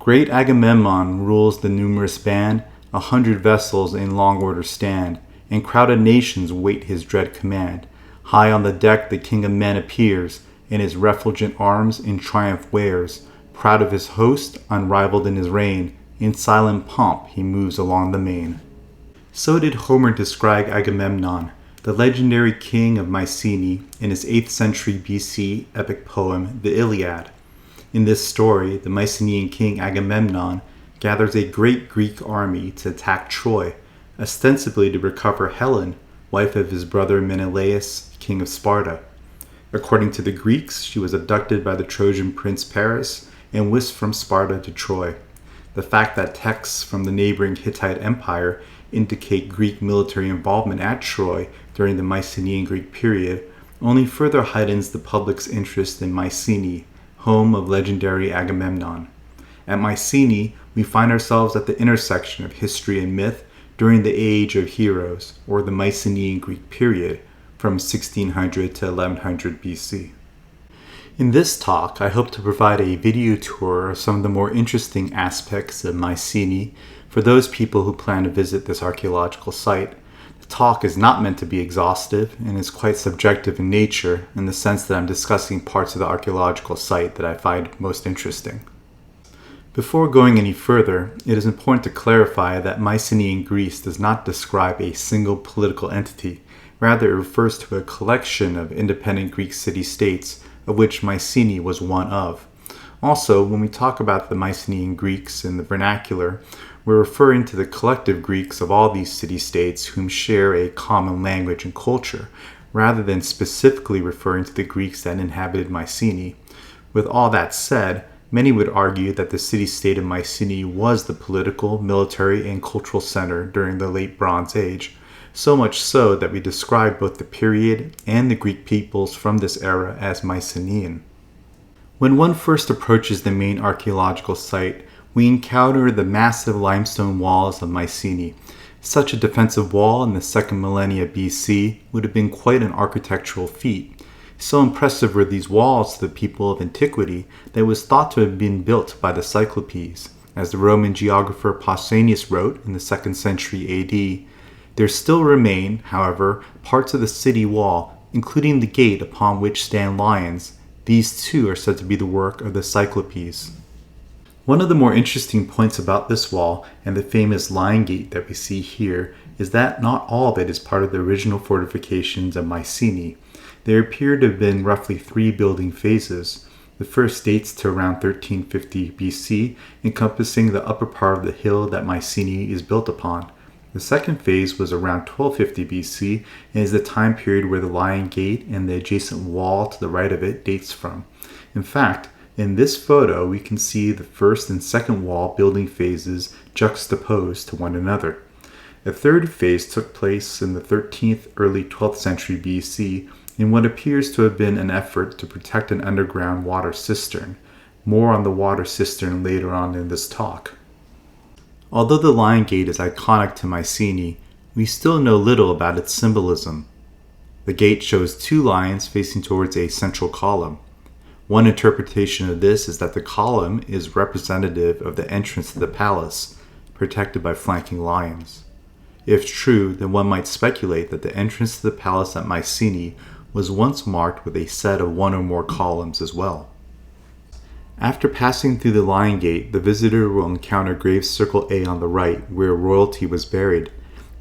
Great Agamemnon rules the numerous band, 100 vessels in long order stand, and crowded nations wait his dread command. High on the deck the king of men appears, in his refulgent arms in triumph wears. Proud of his host, unrivaled in his reign, in silent pomp he moves along the main. So did Homer describe Agamemnon, the legendary king of Mycenae, in his 8th century BC epic poem, the Iliad. In this story, the Mycenaean king Agamemnon gathers a great Greek army to attack Troy, ostensibly to recover Helen, wife of his brother Menelaus, king of Sparta. According to the Greeks, she was abducted by the Trojan prince Paris and whisked from Sparta to Troy. The fact that texts from the neighboring Hittite Empire indicate Greek military involvement at Troy during the Mycenaean Greek period only further heightens the public's interest in Mycenae, home of legendary Agamemnon. At Mycenae, we find ourselves at the intersection of history and myth during the Age of Heroes, or the Mycenaean Greek period, from 1600 to 1100 BC. In this talk, I hope to provide a video tour of some of the more interesting aspects of Mycenae for those people who plan to visit this archaeological site. The talk is not meant to be exhaustive and is quite subjective in nature in the sense that I'm discussing parts of the archaeological site that I find most interesting. Before going any further, it is important to clarify that Mycenaean Greece does not describe a single political entity. Rather, it refers to a collection of independent Greek city-states, of which Mycenae was one of. Also, when we talk about the Mycenaean Greeks in the vernacular, we're referring to the collective Greeks of all these city-states whom share a common language and culture, rather than specifically referring to the Greeks that inhabited Mycenae. With all that said, many would argue that the city-state of Mycenae was the political, military, and cultural center during the Late Bronze Age, so much so that we describe both the period and the Greek peoples from this era as Mycenaean. When one first approaches the main archaeological site, we encounter the massive limestone walls of Mycenae. Such a defensive wall in the 2nd millennia BC would have been quite an architectural feat. So impressive were these walls to the people of antiquity that it was thought to have been built by the Cyclopes. As the Roman geographer Pausanias wrote in the 2nd century AD, there still remain, however, parts of the city wall, including the gate upon which stand lions. These too are said to be the work of the Cyclopes. One of the more interesting points about this wall and the famous lion gate that we see here is that not all of it is part of the original fortifications of Mycenae. There appear to have been roughly 3 building phases. The first dates to around 1350 BC, encompassing the upper part of the hill that Mycenae is built upon. The second phase was around 1250 BC and is the time period where the Lion Gate and the adjacent wall to the right of it dates from. In fact, in this photo we can see the first and second wall building phases juxtaposed to one another. A third phase took place in the 13th, early 12th century BC in what appears to have been an effort to protect an underground water cistern. More on the water cistern later on in this talk. Although the Lion Gate is iconic to Mycenae, we still know little about its symbolism. The gate shows 2 lions facing towards a central column. One interpretation of this is that the column is representative of the entrance to the palace, protected by flanking lions. If true, then one might speculate that the entrance to the palace at Mycenae was once marked with a set of 1 or more columns as well. After passing through the Lion Gate, the visitor will encounter Grave Circle A on the right, where royalty was buried.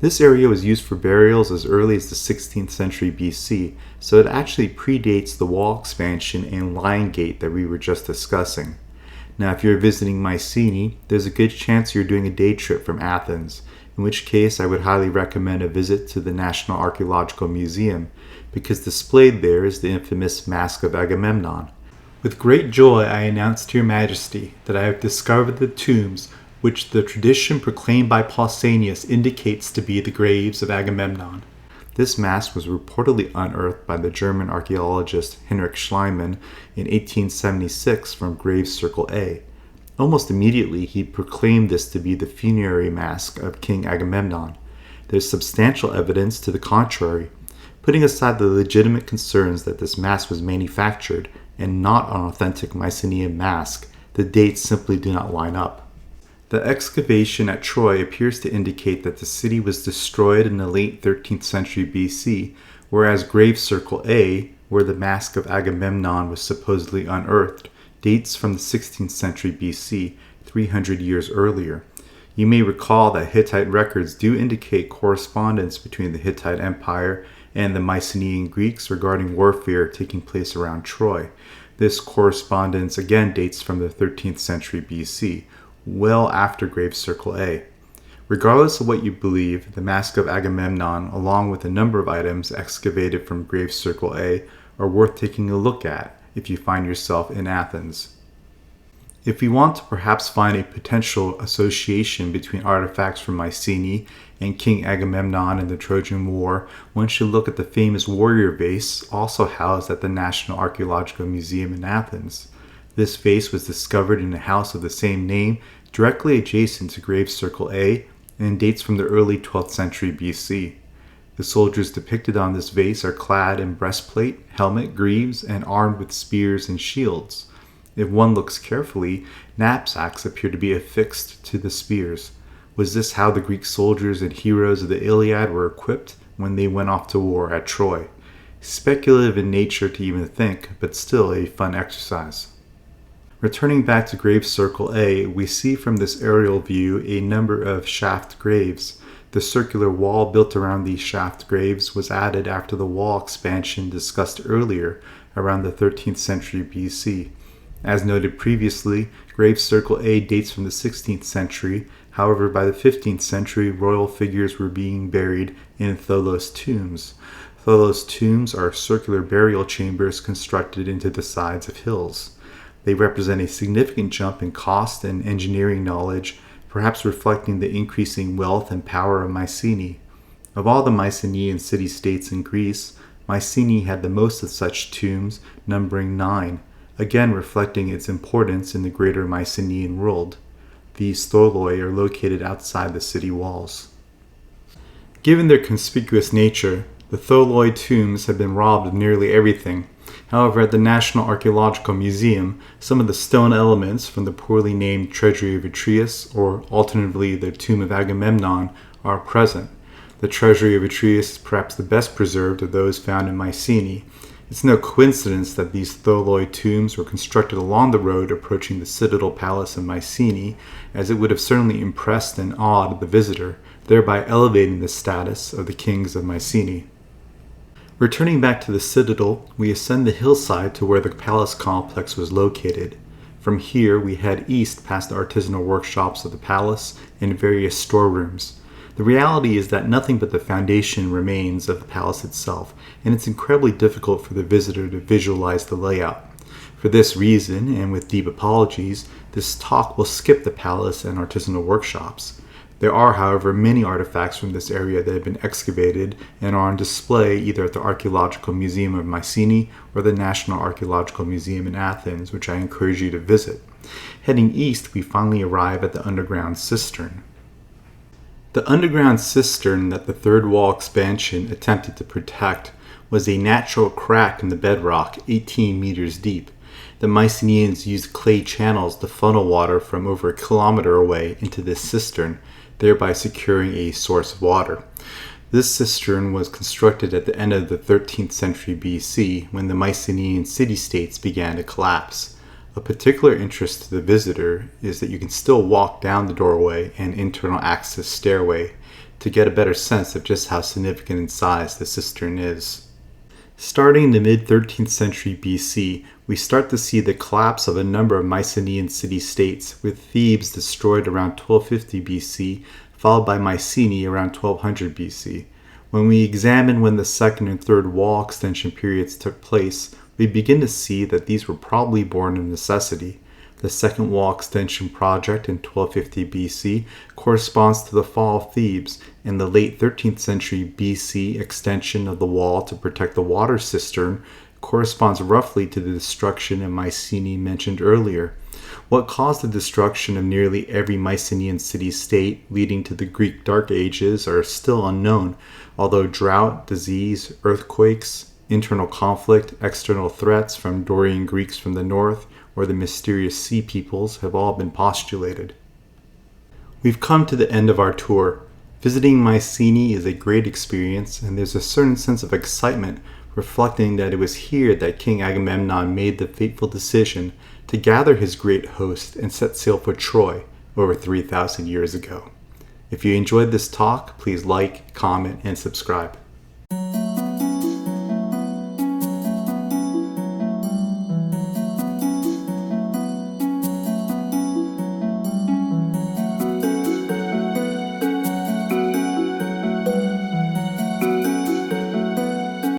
This area was used for burials as early as the 16th century BC, so it actually predates the wall expansion and Lion Gate that we were just discussing. Now, if you're visiting Mycenae, there's a good chance you're doing a day trip from Athens, in which case I would highly recommend a visit to the National Archaeological Museum, because displayed there is the infamous Mask of Agamemnon. With great joy I announce to your majesty that I have discovered the tombs which the tradition proclaimed by Pausanias indicates to be the graves of Agamemnon. This mask was reportedly unearthed by the German archaeologist Heinrich Schliemann in 1876 from Grave Circle A. Almost immediately he proclaimed this to be the funerary mask of King Agamemnon. There is substantial evidence to the contrary. Putting aside the legitimate concerns that this mask was manufactured and not an authentic Mycenaean mask, the dates simply do not line up. The excavation at Troy appears to indicate that the city was destroyed in the late 13th century BC, whereas Grave Circle A, where the mask of Agamemnon was supposedly unearthed, dates from the 16th century BC, 300 years earlier. You may recall that Hittite records do indicate correspondence between the Hittite Empire and the Mycenaean Greeks regarding warfare taking place around Troy. This correspondence again dates from the 13th century BC, well after Grave Circle A. Regardless of what you believe, the Mask of Agamemnon, along with a number of items excavated from Grave Circle A, are worth taking a look at if you find yourself in Athens. If we want to perhaps find a potential association between artifacts from Mycenae and King Agamemnon and the Trojan War, one should look at the famous warrior vase also housed at the National Archaeological Museum in Athens. This vase was discovered in a house of the same name directly adjacent to Grave Circle A and dates from the early 12th century BC. The soldiers depicted on this vase are clad in breastplate, helmet, greaves, and armed with spears and shields. If one looks carefully, knapsacks appear to be affixed to the spears. Was this how the Greek soldiers and heroes of the Iliad were equipped when they went off to war at Troy? Speculative in nature to even think, but still a fun exercise. Returning back to Grave Circle A, we see from this aerial view a number of shaft graves. The circular wall built around these shaft graves was added after the wall expansion discussed earlier around the 13th century BC. As noted previously, Grave Circle A dates from the 16th century. However, by the 15th century, royal figures were being buried in Tholos tombs. Tholos tombs are circular burial chambers constructed into the sides of hills. They represent a significant jump in cost and engineering knowledge, perhaps reflecting the increasing wealth and power of Mycenae. Of all the Mycenaean city-states in Greece, Mycenae had the most of such tombs, numbering 9. Again reflecting its importance in the greater Mycenaean world. These tholoi are located outside the city walls. Given their conspicuous nature, the tholoi tombs have been robbed of nearly everything. However, at the National Archaeological Museum, some of the stone elements from the poorly named Treasury of Atreus, or alternatively the Tomb of Agamemnon, are present. The Treasury of Atreus is perhaps the best preserved of those found in Mycenae. It's no coincidence that these tholoi tombs were constructed along the road approaching the citadel-palace of Mycenae, as it would have certainly impressed and awed the visitor, thereby elevating the status of the kings of Mycenae. Returning back to the citadel, we ascend the hillside to where the palace complex was located. From here, we head east past the artisanal workshops of the palace and various storerooms. The reality is that nothing but the foundation remains of the palace itself, and it's incredibly difficult for the visitor to visualize the layout. For this reason, and with deep apologies, this talk will skip the palace and artisanal workshops. There are, however, many artifacts from this area that have been excavated and are on display either at the Archaeological Museum of Mycenae or the National Archaeological Museum in Athens, which I encourage you to visit. Heading east, we finally arrive at the underground cistern. The underground cistern that the third wall expansion attempted to protect was a natural crack in the bedrock 18 meters deep. The Mycenaeans used clay channels to funnel water from over a kilometer away into this cistern, thereby securing a source of water. This cistern was constructed at the end of the 13th century BC when the Mycenaean city-states began to collapse. Of particular interest to the visitor is that you can still walk down the doorway and internal access stairway to get a better sense of just how significant in size the cistern is. Starting in the mid-13th century BC, we start to see the collapse of a number of Mycenaean city-states, with Thebes destroyed around 1250 BC, followed by Mycenae around 1200 BC. When we examine when the second and third wall extension periods took place, we begin to see that these were probably born of necessity. The second wall extension project in 1250 BC corresponds to the fall of Thebes, and the late 13th century BC extension of the wall to protect the water cistern corresponds roughly to the destruction of Mycenae mentioned earlier. What caused the destruction of nearly every Mycenaean city-state leading to the Greek Dark Ages are still unknown, although drought, disease, earthquakes, internal conflict, external threats from Dorian Greeks from the north, or the mysterious sea peoples have all been postulated. We've come to the end of our tour. Visiting Mycenae is a great experience, and there's a certain sense of excitement reflecting that it was here that King Agamemnon made the fateful decision to gather his great host and set sail for Troy over 3,000 years ago. If you enjoyed this talk, please like, comment, and subscribe.